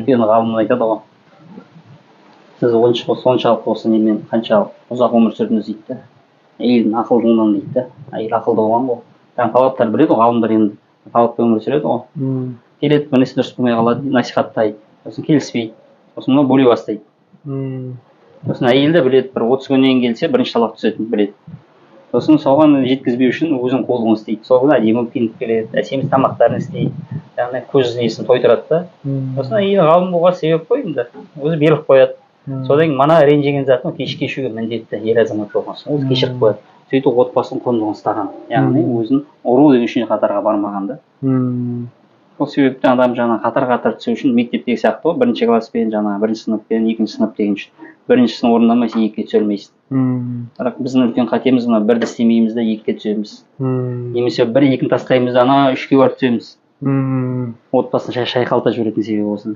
үлкен ғалым айтады ғой, сіз соншалық осы немен қаншалық ұзақ өмір сүрдіңіз дейді да, әйелдің ақылдылығынан дейді да, әйел ақылды болған ғой. Талаптар біледі ғой, ғалымдар енді талаппен өмір сүреді ғой. Келеді, бір нәрсе дұрыс болмай қалады, насихаттайды, сосын келіспейді, сосын мынау бөле бастайды. Сосын әйел де біледі, бір 30 күннен келсе бірінші талақ түсетінін біледі. Сосын соған жеткізбеу үшін өзінің қолын істейді. Сол күні әдемі киініп келеді, әсем тамақтарын істейді, яғни көз несін тойдырады да. Сосын әйел ғалым болған себеп қой енді, өзі беріліп қояды. Содан кейін мана ренжіген затын кешуге міндетті, ер азамат болған соң ол кешіріп қояды. Сөйтіп отбасын құндылығын ұстаған, яғни өзін ұру деген үшін қатарға бармаған да. Сол себептен адам жаңа қатар түсу үшін мектептегі сияқты ғой, бірінші класспен жаңа бірінші сыныппен екінші сынып деген үшін біріншісін орындамайсың, екіге түсе алмайсың. Бірақ біздің үлкен қатеміз мына бірді істемейміз да екіге түсеміз. Немесе бір екіні тастаймыз да ана үшке барып түсеміз. Отбасын шайқалтып жіберетін себебі осы.